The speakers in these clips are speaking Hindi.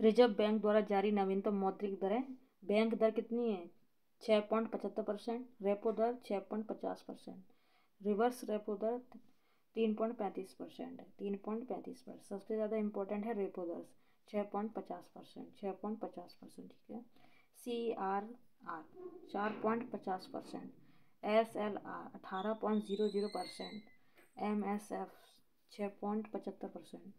रिजर्व बैंक द्वारा जारी नवीनतम मौद्रिक दरें। बैंक दर कितनी है? 6.75%। रेपो दर 6.50%। रिवर्स रेपो दर 3.35% है। 3.35%। सबसे ज़्यादा इम्पोर्टेंट है रेपो दर 6.50%। 6.50%, ठीक है। CRR 4.50%। SLR 18.00%। MSF 6.75%।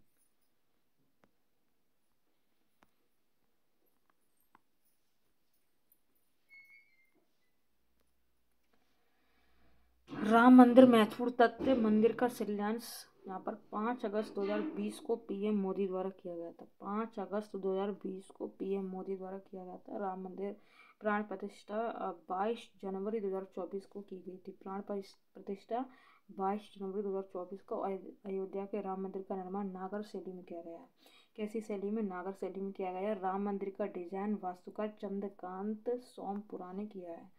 राम मंदिर महत्वपूर्ण तथ्य। मंदिर का शिलान्यास यहाँ पर 5 अगस्त 2020 को पीएम मोदी द्वारा किया गया था। 5 अगस्त 2020 को पीएम मोदी द्वारा किया गया था। राम मंदिर प्राण प्रतिष्ठा 22 जनवरी 2024 को की गई थी। प्राण प्रतिष्ठा 22 जनवरी 2024 को अयोध्या के राम मंदिर का निर्माण नागर शैली में किया गया। कैसी शैली में? नागर शैली में किया गया। राम मंदिर का डिजाइन वास्तुकार चंद्रकांत सोमपुरा ने किया है,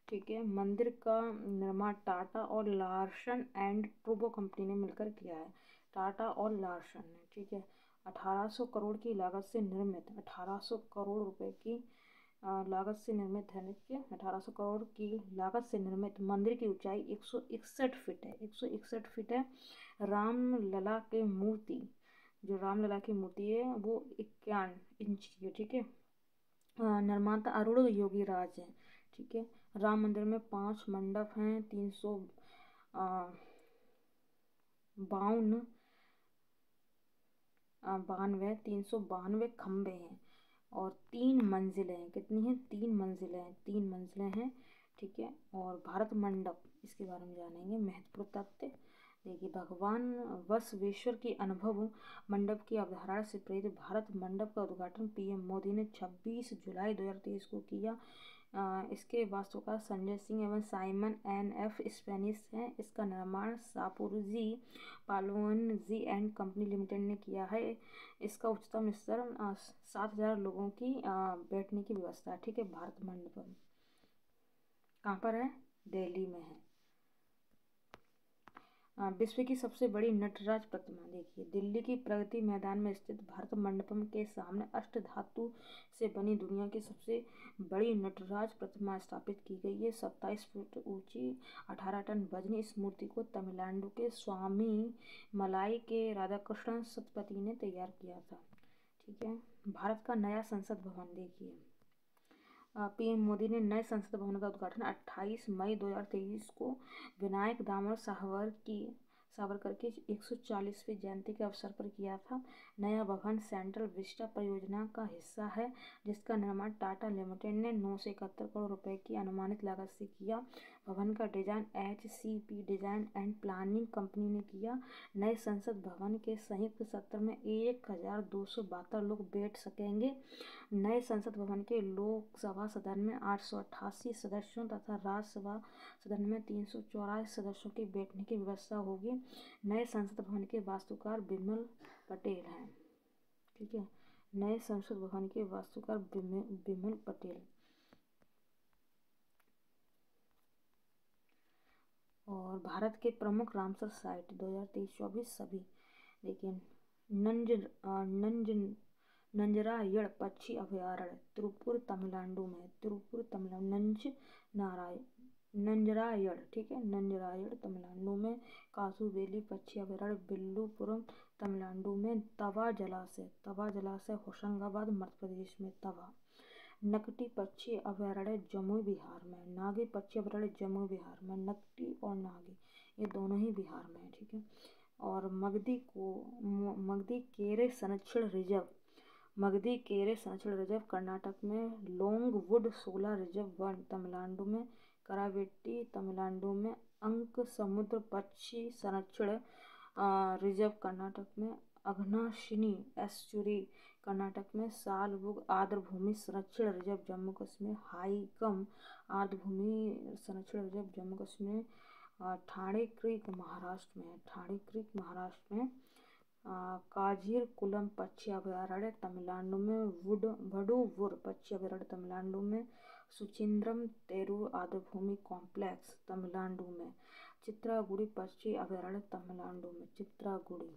ठीक है। मंदिर का निर्माण टाटा और लार्सन एंड टूब्रो कंपनी ने मिलकर किया है। टाटा और लार्सन ने, ठीक है। 1800 करोड़ की लागत से निर्मित, 1800 करोड़ रुपए की लागत से निर्मित है। 1800 करोड़ की लागत से निर्मित मंदिर की ऊंचाई 161 फीट है। 161 फीट है। रामलला की मूर्ति, जो रामलला की मूर्ति है वो 51 इंच की है, ठीक है। निर्माता अरुण योगी राज है, ठीक है। राम मंदिर में 5 मंडप हैं। 392 खम्भे हैं और 3 मंजिलें हैं। कितनी हैं? 3 मंजिलें हैं। 3 मंजिलें हैं, ठीक है। और भारत मंडप, इसके बारे में जानेंगे महत्वपूर्ण तथ्य। देखिए, भगवान बसवेश्वर की अनुभव मंडप की अवधारणा से प्रेरित भारत मंडप का उद्घाटन पीएम मोदी ने 26 जुलाई 2023 को किया। इसके वास्तुकार संजय सिंह एवं साइमन NF स्पेनिश हैं। इसका निर्माण सापुरजी पालोन जी एंड कंपनी लिमिटेड ने किया है। इसका उच्चतम स्तर 7000 लोगों की बैठने की व्यवस्था है, ठीक है। भारत मंडपम कहाँ पर है? दिल्ली में है। विश्व की सबसे बड़ी नटराज प्रतिमा। देखिए, दिल्ली की प्रगति मैदान में स्थित भारत मंडपम के सामने अष्टधातु से बनी दुनिया की सबसे बड़ी नटराज प्रतिमा स्थापित की गई है। 27 फुट ऊंची, 18 टन वजनी इस मूर्ति को तमिलनाडु के स्वामी मलाई के राधाकृष्णन सतपथी ने तैयार किया था, ठीक है। भारत का नया संसद भवन। देखिए, पीएम मोदी ने नए संसद भवन का उद्घाटन 28 मई 2023 को विनायक दामोदर सावरकर की 140वीं जयंती के अवसर पर किया था। नया भवन सेंट्रल विस्टा परियोजना का हिस्सा है, जिसका निर्माण टाटा लिमिटेड ने 971 करोड़ रुपए की अनुमानित लागत से किया। भवन का design HCP design and planning company ने किया। नए संसद भवन के संयुक्त सत्र में 1272 लोग बैठ सकेंगे। नए संसद भवन के लोकसभा सदन में 888 सदस्यों तथा राज्यसभा सदन में 384 सदस्यों के बैठने की व्यवस्था होगी। नए संसद भवन के वास्तुकार बिमल पटेल हैं, ठीक है। नए संसद भवन के वास्तुकार बिमल पटेल। और भारत के प्रमुख रामसर साइट 2023-24 सभी। लेकिन नंजरायड़ पक्षी अभयारण्य तिरुपुर तमिलनाडु में। तिरुपुर तमिलनाडु नंजरायड़, ठीक है। नंजरायड़ तमिलनाडु में। कासुवेली पक्षी अभयारण्य बिल्लुपुरम तमिलनाडु में। तवा जलाशय होशंगाबाद मध्य प्रदेश में। तवा। नकटी पक्षी अभयारण्य जमुई बिहार में। नागी पक्षी अभयारण्य जमुई बिहार में। नकटी और नागी ये दोनों ही बिहार में है, ठीक है। और मगधी केरे संरक्षण रिजर्व कर्नाटक में। लॉन्गवुड शोला रिजर्व वन तमिलनाडु में। करावेट्टी तमिलनाडु में। अंक समुद्र पक्षी संरक्षण रिजर्व कर्नाटक में। अघनाशिनी एस्चुरी कर्नाटक में। सालबुग आर्द्रभूमि संरक्षण रिजर्व जम्मू कश्मीर। हाईकम आर्द्रभूमि संरक्षण रिजर्व जम्मू कश्मीर। ठाणे क्रीक महाराष्ट्र में। काजीरकुलम पक्षी अभयारण्य तमिलनाडु में। वडूवुर पक्षी अभयारण्य तमिलनाडु में। सुचिंद्रम तेरूर आर्द्रभूमि कॉम्प्लेक्स तमिलनाडु में। चित्रागुड़ी पक्षी अभयारण्य तमिलनाडु में। चित्रागुड़ी,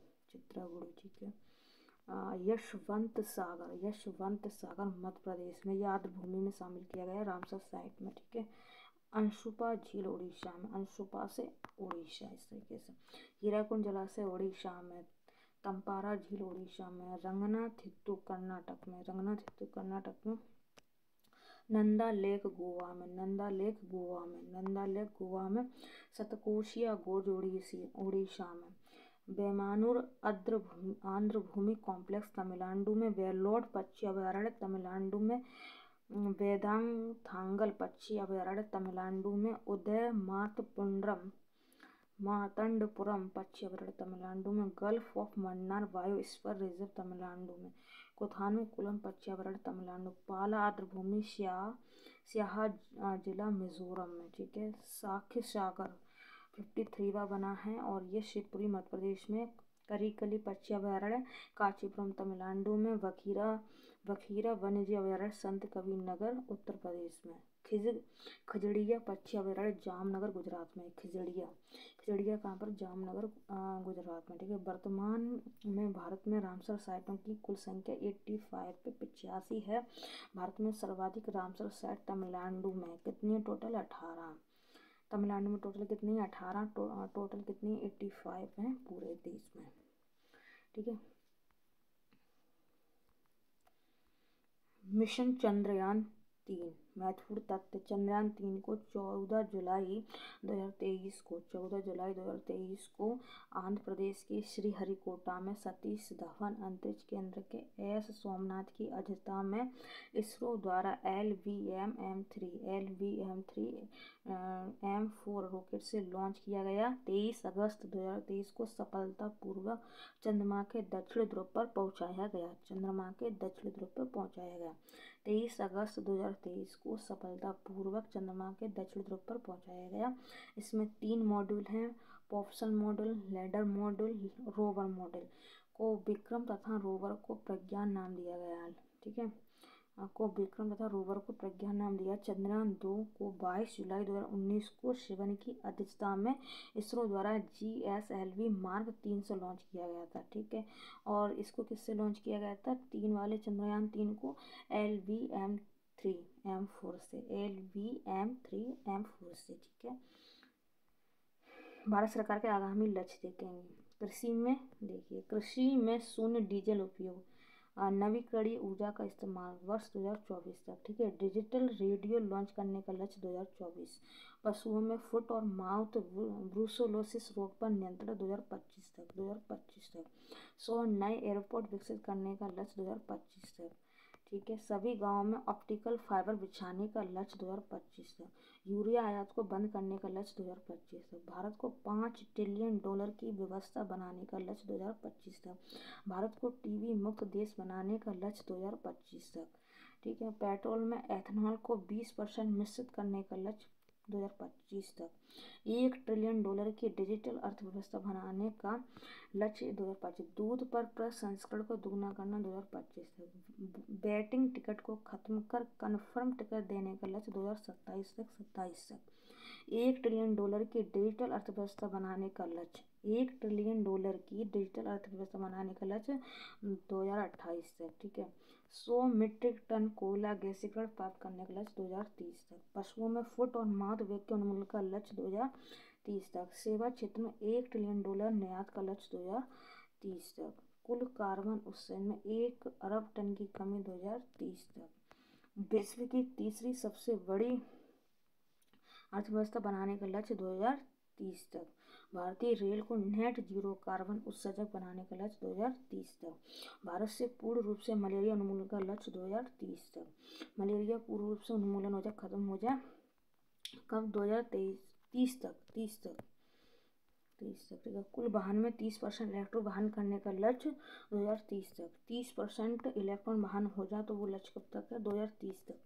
ठीक है। यशवंत सागर मध्य प्रदेश में, यह आर्द्र भूमि में शामिल किया गया रामसर साइट में। ठीक है। अंशुपा झील उड़ीसा में, अंशुपा से उड़ीसा, इस तरीके से। हीराकुंड जलाशय उड़ीसा में, तंपारा झील उड़ीसा में, रंगनाथिट्टू कर्नाटक में, रंगनाथिट्टू कर्नाटक में, नंदा लेक गोवा में, नंदा लेक गोवा में, नंदा लेक गोवा में, सतकोशिया गोर्ज उड़ीसा में, बेमानूर आंध्र भूमि कॉम्प्लेक्स तमिलनाडु में, वेल्लोर पक्षी अभयारण्य तमिलनाडु में, वेदांथांगल पक्षी अभयारण्य तमिलनाडु में, उदय मार्तंडपुरम पक्षी अभयारण्य तमिलनाडु में, gulf of Mannar biosphere reserve Tamil Nadu में, कुथानुकुलम पक्षी अभयारण्य तमिलनाडु, पाला आर्द्र भूमि स्याहा जिला मिजोरम में। ठीक है। साख्य सागर 53वां बना है और ये शिवपुरी मध्य प्रदेश में, करिकली पक्षी अभयारण्य कांचीपुरम तमिलनाडु में, वखीरा वन्यजीव अभयारण्य संत कबीर नगर उत्तर प्रदेश में, खजड़िया पक्षी अभयारण्य जामनगर गुजरात में, खिजड़िया कहाँ पर, जामनगर गुजरात में। ठीक है। वर्तमान में भारत में रामसर साइटों की कुल संख्या 85 पे 85 है। भारत में सर्वाधिक रामसर साइट तमिलनाडु में, कितनी टोटल 18। तमिलनाडु में टोटल कितनी 18, टोटल कितनी 85 हैं पूरे देश में। ठीक है। मिशन चंद्रयान 3, महत्वपूर्ण तथ्य। चंद्रयान 3 को 14 जुलाई 2023 को आंध्र प्रदेश के श्रीहरिकोटा में सतीश धवन अंतरिक्ष केंद्र के एस सोमनाथ की अध्यक्षता में इसरो द्वारा LVM-3 रॉकेट से लॉन्च किया गया। 23 अगस्त 2023 को सफलतापूर्वक चंद्रमा के दक्षिण ध्रुव पर पहुंचाया गया। 23 अगस्त 2023 को सफलतापूर्वक चंद्रमा के दक्षिण ध्रुव पर पहुंचाया गया। इसमें 3 मॉड्यूल हैं, propulsion module, lander module, rover module. को विक्रम तथा रोवर को प्रज्ञान नाम दिया गया है। ठीक है। को विक्रम तथा रोवर को प्रज्ञान नाम दिया। चंद्रयान 2 को 22 जुलाई 2019 को शिवन की अध्यक्षता में इसरो द्वारा GSLV मार्क 3 से लॉन्च किया गया था। ठीक है। और इसको किससे लॉन्च किया गया था? 3 वाले चंद्रयान 3 को LVM-3M4 से। ठीक है। भारत सरकार के आगामी लक्ष्य देखेंगे। कृषि में शून्य डीजल उपयोग, नवीकरणीय ऊर्जा का इस्तेमाल वर्ष 2024 तक। ठीक है। डिजिटल रेडियो लॉन्च करने का लक्ष्य 2024। पशुओं में फुट और माउथ ब्रूसेलोसिस रोग पर नियंत्रण 2025 तक। 100 नए एयरपोर्ट विकसित करने का लक्ष्य 2025 तक। ठीक है। सभी गांवों में ऑप्टिकल फाइबर बिछाने का लक्ष्य 2025 तक। यूरिया आयात को बंद करने का लक्ष्य 2025 तक। भारत को $5 ट्रिलियन की व्यवस्था बनाने का लक्ष्य 2025 तक। भारत को टीबी मुक्त देश बनाने का लक्ष्य 2025 तक। ठीक है। पेट्रोल में एथेनॉल को 20% मिश्रित करने का लक्ष्य 2025 तक। $1 ट्रिलियन की डिजिटल अर्थव्यवस्था बनाने का लक्ष्य 2025। दूध पर प्रसंस्करण को दुगना करना 2025 तक। बैटिंग टिकट को खत्म कर कन्फर्म टिकट देने का लक्ष्य 2027 तक। $1 ट्रिलियन की डिजिटल अर्थव्यवस्था बनाने का लक्ष्य, $1 ट्रिलियन की डिजिटल अर्थव्यवस्था बनाने का लक्ष्य 2028 तक। ठीक है। 100 मीट्रिक टन कोयला गैसीकरण प्राप्त करने का लक्ष्य 2030 तक। पशुओं में फुट और माउथ वेग के उन्मूलन का लक्ष्य 2030 तक। सेवा क्षेत्र में $1 ट्रिलियन निर्यात का लक्ष्य 2030 तक। कुल कार्बन उत्सर्जन में 1 अरब टन की कमी 2030 तक। विश्व की तीसरी सबसे बड़ी अर्थव्यवस्था बनाने का लक्ष्य 2030 तक। भारतीय रेल को नेट जीरो कार्बन उत्सर्जक बनाने का लक्ष्य 2030 तक। भारत से पूर्ण रूप से मलेरिया उन्मूलन का लक्ष्य 2030 तक। मलेरिया पूर्ण रूप से उन्मूलन हो जाए, खत्म हो जाए कब? 2030 तक। 30 तक। ठीक है। कुल वाहन में 30% इलेक्ट्रिक वाहन करने का लक्ष्य 2030 तक। 30% इलेक्ट्रॉन वाहन हो जाए तो वो लक्ष्य कब तक है? 2030 तक।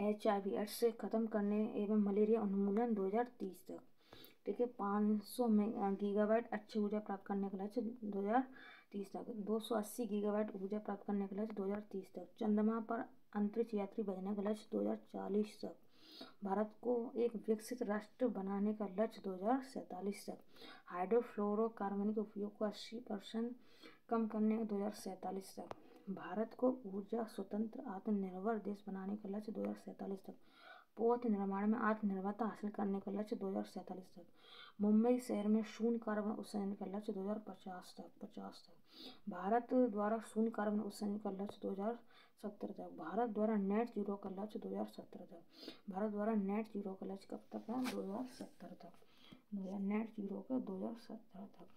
HIV एड्स से खत्म करने एवं मलेरिया उन्मूलन 2030 तक। ठीक है। 500 गीगावाट अच्छी ऊर्जा प्राप्त करने का लक्ष्य 2030 तक। 280 गीगावाट ऊर्जा प्राप्त करने का लक्ष्य 2030 तक। चंद्रमा पर अंतरिक्ष यात्री भेजने का लक्ष्य 2040 तक। भारत को एक विकसित राष्ट्र बनाने का लक्ष्य 2047 तक। हाइड्रोफ्लोरोकार्बन के उपयोग को 80% कम करने का 2047 तक। भारत को ऊर्जा स्वतंत्र आत्मनिर्भर देश बनाने का लक्ष्य 2047 तक। पोत निर्माण में आत्मनिर्भरता हासिल करने का लक्ष्य 2047 तक। मुंबई शहर में शून्य कार्बन उत्सर्जन का लक्ष्य 2050 तक। भारत द्वारा शून्य कार्बन उत्सर्जन का लक्ष्य 2070 तक। भारत द्वारा नेट जीरो का लक्ष्य 2070 तक। भारत द्वारा नेट जीरो का लक्ष्य कब तक है? 2070 तक। नेट जीरो का 2070 तक।